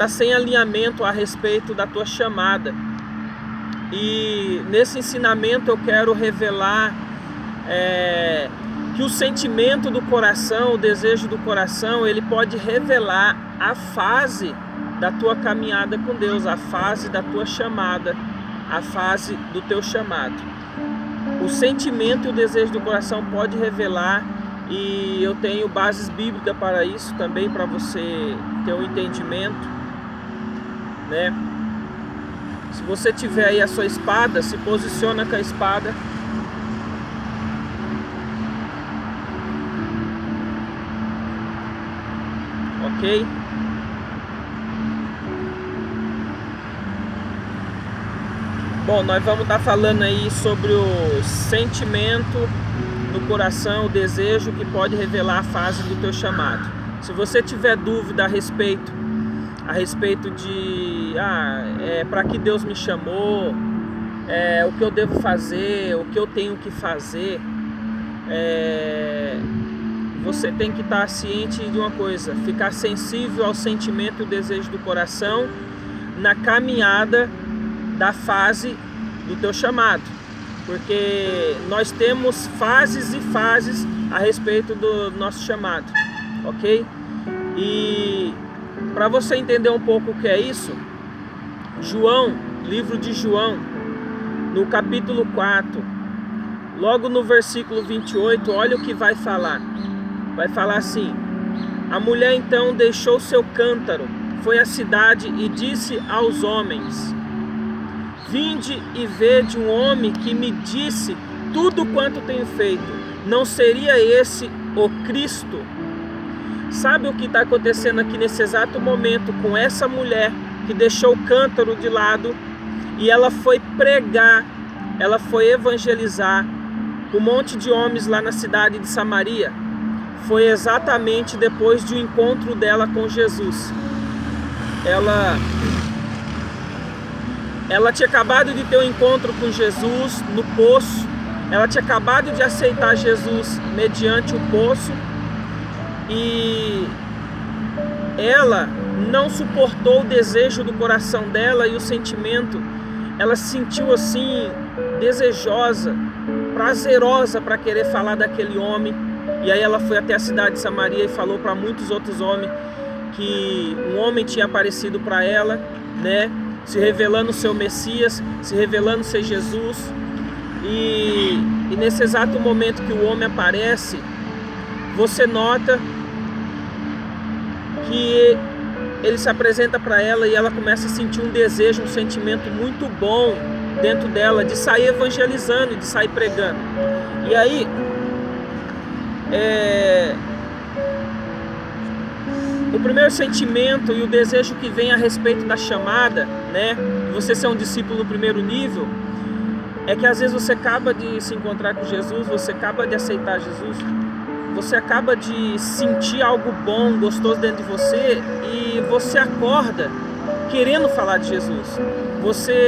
está sem alinhamento a respeito da tua chamada. E nesse ensinamento eu quero revelar que o sentimento do coração, o desejo do coração, ele pode revelar a fase da tua caminhada com Deus, a fase da tua chamada, a fase do teu chamado. O sentimento e o desejo do coração pode revelar, e eu tenho bases bíblicas para isso também, para você ter um entendimento, né? Se você tiver aí a sua espada, se posiciona com a espada. Ok? Bom, nós vamos estar falando aí sobre o sentimento do coração, o desejo que pode revelar a fase do teu chamado. Se você tiver dúvida a respeito de para que Deus me chamou, o que eu devo fazer, o que eu tenho que fazer, você tem que estar ciente de uma coisa: ficar sensível ao sentimento e o desejo do coração na caminhada da fase do teu chamado, porque nós temos fases e fases a respeito do nosso chamado, ok? E para você entender um pouco o que é isso, João, livro de João, no capítulo 4, logo no versículo 28, olha o que vai falar. Vai falar assim: a mulher então deixou seu cântaro, foi à cidade e disse aos homens: vinde e vede um homem que me disse tudo quanto tenho feito. Não seria esse o Cristo? Sabe o que está acontecendo aqui nesse exato momento com essa mulher que deixou o cântaro de lado e ela foi pregar, ela foi evangelizar um monte de homens lá na cidade de Samaria? Foi exatamente depois de um encontro dela com Jesus. Ela tinha acabado de ter um encontro com Jesus no poço. Ela tinha acabado de aceitar Jesus mediante o poço. E ela não suportou o desejo do coração dela e o sentimento. Ela se sentiu assim, desejosa, prazerosa para querer falar daquele homem. E aí ela foi até a cidade de Samaria e falou para muitos outros homens que um homem tinha aparecido para ela, né? Se revelando ser o Messias, se revelando ser Jesus. E nesse exato momento que o homem aparece, você nota que ele se apresenta para ela e ela começa a sentir um desejo, um sentimento muito bom dentro dela de sair evangelizando, de sair pregando. E aí o primeiro sentimento e o desejo que vem a respeito da chamada, né, você ser um discípulo no primeiro nível, é que às vezes você acaba de se encontrar com Jesus, você acaba de aceitar Jesus, você acaba de sentir algo bom, gostoso dentro de você, e você acorda querendo falar de Jesus.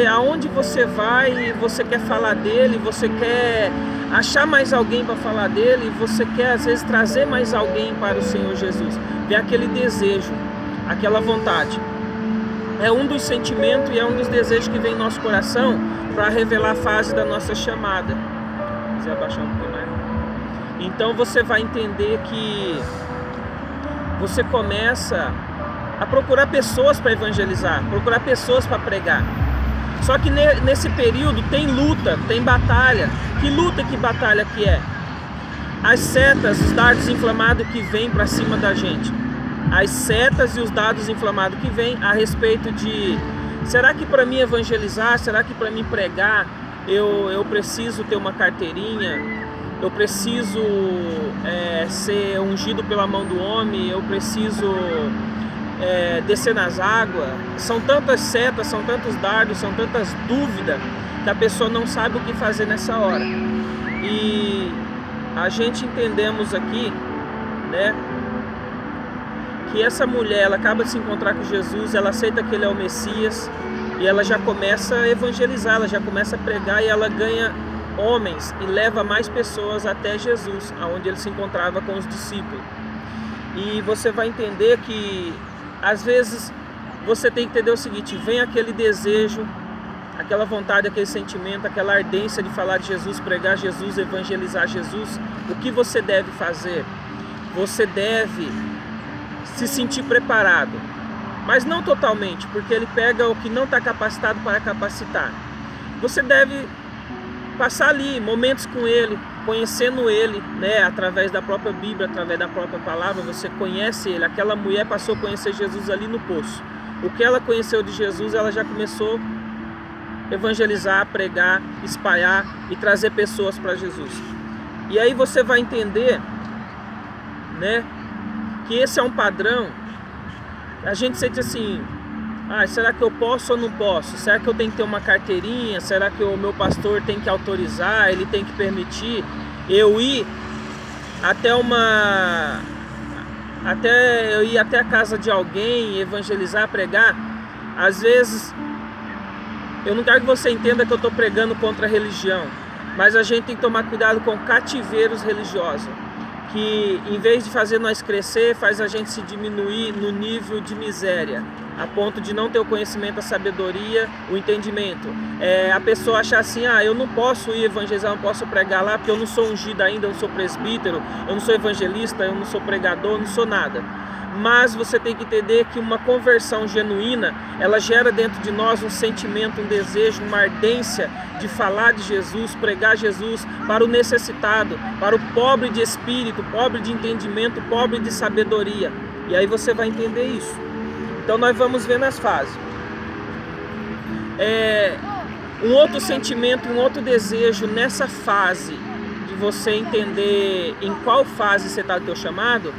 Aonde você vai, você quer falar dele, você quer achar mais alguém para falar dele, você quer às vezes trazer mais alguém para o Senhor Jesus. Vem aquele desejo, aquela vontade. É um dos sentimentos e é um dos desejos que vem em nosso coração para revelar a fase da nossa chamada. Se quiser abaixar um pouquinho mais. Então você vai entender que você começa a procurar pessoas para evangelizar, procurar pessoas para pregar. Só que nesse período tem luta, tem batalha. Que luta e que batalha que é? As setas, os dardos inflamados que vêm para cima da gente. As setas e os dardos inflamados que vêm a respeito de: será que para mim evangelizar, será que para mim pregar, eu preciso ter uma carteirinha? Eu preciso ser ungido pela mão do homem? Eu preciso descer nas águas? São tantas setas, são tantos dardos, são tantas dúvidas que a pessoa não sabe o que fazer nessa hora. E a gente entendemos aqui, né, que essa mulher, ela acaba de se encontrar com Jesus, ela aceita que ele é o Messias e ela já começa a evangelizar, ela já começa a pregar e ela ganha homens e leva mais pessoas até Jesus, aonde ele se encontrava com os discípulos. E você vai entender que às vezes você tem que entender o seguinte: vem aquele desejo, aquela vontade, aquele sentimento, aquela ardência de falar de Jesus, pregar Jesus, evangelizar Jesus. O que você deve fazer? Você deve se sentir preparado, mas não totalmente, porque ele pega o que não está capacitado para capacitar. Você deve passar ali momentos com ele, conhecendo ele, né, através da própria Bíblia, através da própria palavra. Você conhece ele. Aquela mulher passou a conhecer Jesus ali no poço. O que ela conheceu de Jesus, ela já começou a evangelizar, pregar, espalhar e trazer pessoas para Jesus. E aí você vai entender, né, que esse é um padrão. A gente sente assim: será que eu posso ou não posso? Será que eu tenho que ter uma carteirinha? Será que o meu pastor tem que autorizar? Ele tem que permitir eu ir até a casa de alguém, evangelizar, pregar? Às vezes, eu não quero que você entenda que eu estou pregando contra a religião, mas a gente tem que tomar cuidado com cativeiros religiosos, que em vez de fazer nós crescer, faz a gente se diminuir no nível de miséria, a ponto de não ter o conhecimento, a sabedoria, o entendimento. A pessoa achar assim: eu não posso ir evangelizar, não posso pregar lá, porque eu não sou ungido ainda, eu não sou presbítero, eu não sou evangelista, eu não sou pregador, eu não sou nada. Mas você tem que entender que uma conversão genuína, ela gera dentro de nós um sentimento, um desejo, uma ardência de falar de Jesus, pregar Jesus para o necessitado, para o pobre de espírito, pobre de entendimento, pobre de sabedoria. E aí você vai entender isso. Então nós vamos ver nas fases. Um outro sentimento, um outro desejo nessa fase, de você entender em qual fase você está do teu chamado,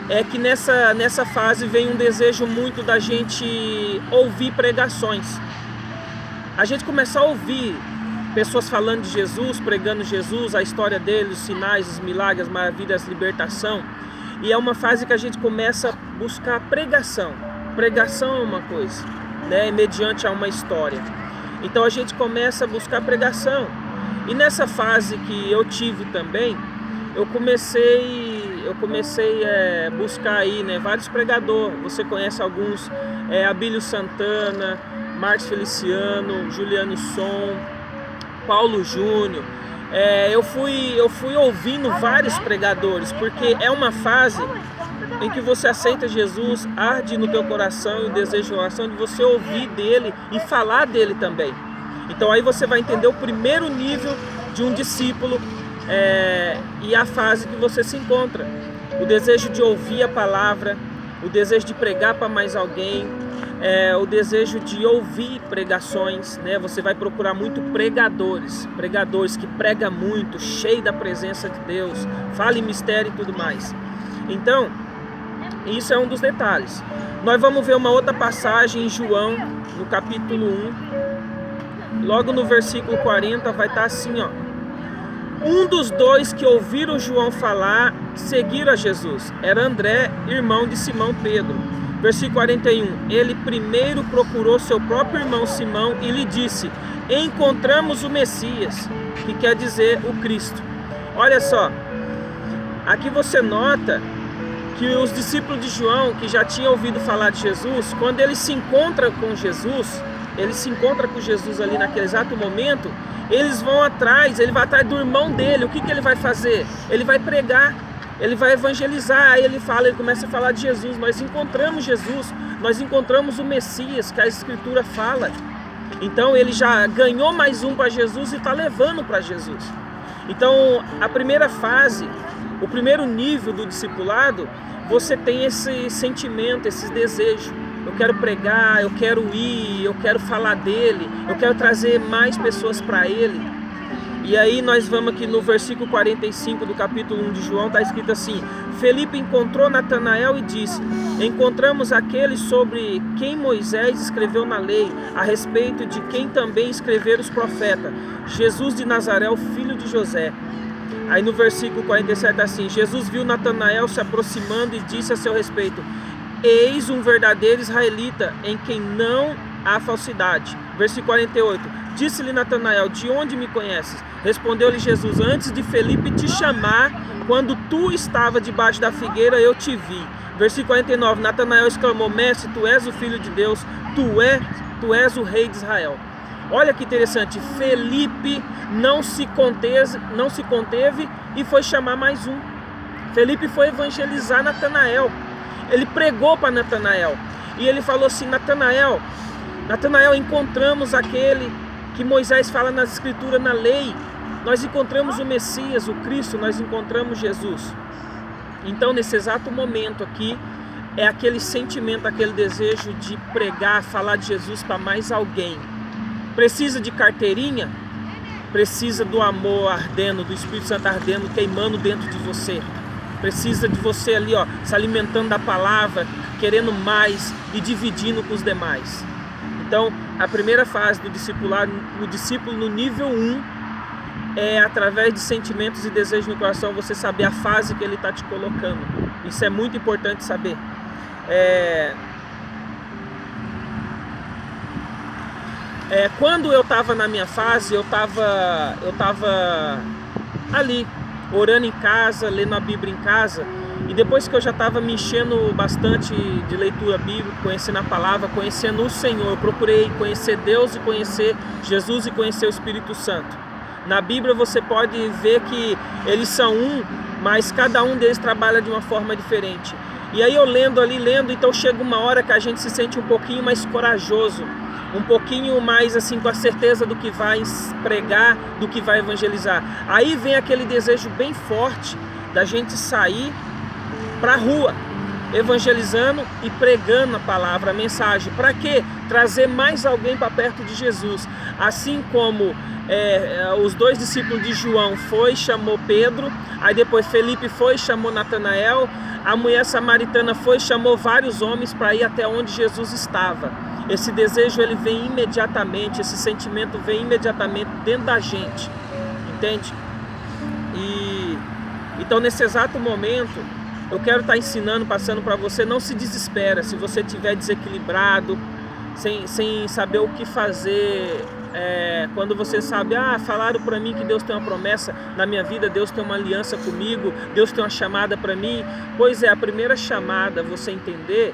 é que nessa fase vem um desejo muito da gente ouvir pregações. A gente começa a ouvir pessoas falando de Jesus, pregando Jesus, a história dele, os sinais, os milagres, as maravilhas, a libertação. E é uma fase que a gente começa a buscar pregação. Pregação é uma coisa, né, mediante a uma história. Então a gente começa a buscar pregação. E nessa fase que eu tive também, eu comecei a buscar aí, né, vários pregadores. Você conhece alguns: Abílio Santana, Marcos Feliciano, Juliano Som, Paulo Júnior. Eu fui ouvindo vários pregadores, porque é uma fase em que você aceita Jesus, arde no teu coração e o desejo de oração de você ouvir dele e falar dele também. Então aí você vai entender o primeiro nível de um discípulo, e a fase que você se encontra: o desejo de ouvir a palavra, o desejo de pregar para mais alguém, o desejo de ouvir pregações, né? Você vai procurar muito pregadores que pregam muito, cheio da presença de Deus, fala em mistério e tudo mais. Então, isso é um dos detalhes. Nós vamos ver uma outra passagem em João, no capítulo 1, logo no versículo 40, vai estar assim, ó: um dos dois que ouviram João falar seguiram a Jesus. Era André, irmão de Simão Pedro. Versículo 41. Ele primeiro procurou seu próprio irmão Simão e lhe disse: encontramos o Messias, que quer dizer o Cristo. Olha só, aqui você nota que os discípulos de João, que já tinham ouvido falar de Jesus, quando ele se encontra com Jesus, ali naquele exato momento, ele vai atrás do irmão dele. O que ele vai fazer? Ele vai pregar, ele vai evangelizar. Aí ele começa a falar de Jesus. Nós encontramos Jesus, nós encontramos o Messias, que a Escritura fala. Então ele já ganhou mais um para Jesus e está levando para Jesus. Então a primeira fase, o primeiro nível do discipulado, você tem esse sentimento, esse desejo: eu quero pregar, eu quero ir, eu quero falar dele, eu quero trazer mais pessoas para ele. E aí nós vamos aqui no versículo 45 do capítulo 1 de João, está escrito assim: Felipe encontrou Natanael e disse: encontramos aquele sobre quem Moisés escreveu na lei, a respeito de quem também escreveram os profetas, Jesus de Nazaré, o filho de José. Aí no versículo 47 assim: Jesus viu Natanael se aproximando e disse a seu respeito: eis um verdadeiro israelita, em quem não há falsidade. Versículo 48. Disse-lhe Natanael: de onde me conheces? Respondeu-lhe Jesus: antes de Felipe te chamar, quando tu estava debaixo da figueira, eu te vi. Versículo 49. Natanael exclamou: mestre, tu és o Filho de Deus, tu és o Rei de Israel. Olha que interessante, Felipe não se conteve e foi chamar mais um. Felipe foi evangelizar Natanael. Ele pregou para Natanael e ele falou assim: Natanael, encontramos aquele que Moisés fala nas escrituras, na lei. Nós encontramos o Messias, o Cristo, nós encontramos Jesus. Então, nesse exato momento aqui, é aquele sentimento, aquele desejo de pregar, falar de Jesus para mais alguém. Precisa de carteirinha? Precisa do amor ardendo, do Espírito Santo ardendo, queimando dentro de você. Precisa de você ali, ó, se alimentando da palavra, querendo mais e dividindo com os demais. Então, a primeira fase do discipulado, o discípulo no nível 1, é através de sentimentos e desejos no coração, você saber a fase que ele está te colocando. Isso é muito importante saber. Quando eu estava na minha fase, eu estava ali, orando em casa, lendo a Bíblia em casa, e depois que eu já estava me enchendo bastante de leitura bíblica, conhecendo a palavra, conhecendo o Senhor, eu procurei conhecer Deus e conhecer Jesus e conhecer o Espírito Santo. Na Bíblia você pode ver que eles são um, mas cada um deles trabalha de uma forma diferente. E aí eu lendo, então chega uma hora que a gente se sente um pouquinho mais corajoso, um pouquinho mais assim com a certeza do que vai pregar, do que vai evangelizar. Aí vem aquele desejo bem forte da gente sair para a rua, evangelizando e pregando a palavra, a mensagem. Para quê? Trazer mais alguém para perto de Jesus. Assim como os dois discípulos de João chamou Pedro, aí depois Felipe chamou Natanael, a mulher samaritana chamou vários homens para ir até onde Jesus estava. Esse desejo ele vem imediatamente, esse sentimento vem imediatamente dentro da gente, entende? E então nesse exato momento eu quero estar ensinando, passando para você: não se desespera se você estiver desequilibrado, sem saber o que fazer. Quando você sabe, falaram para mim que Deus tem uma promessa na minha vida, Deus tem uma aliança comigo, Deus tem uma chamada para mim. Pois a primeira chamada, você entender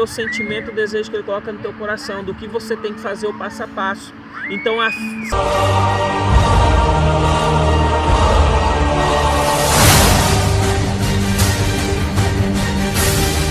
o sentimento, o desejo que Ele coloca no teu coração, do que você tem que fazer o passo a passo. Então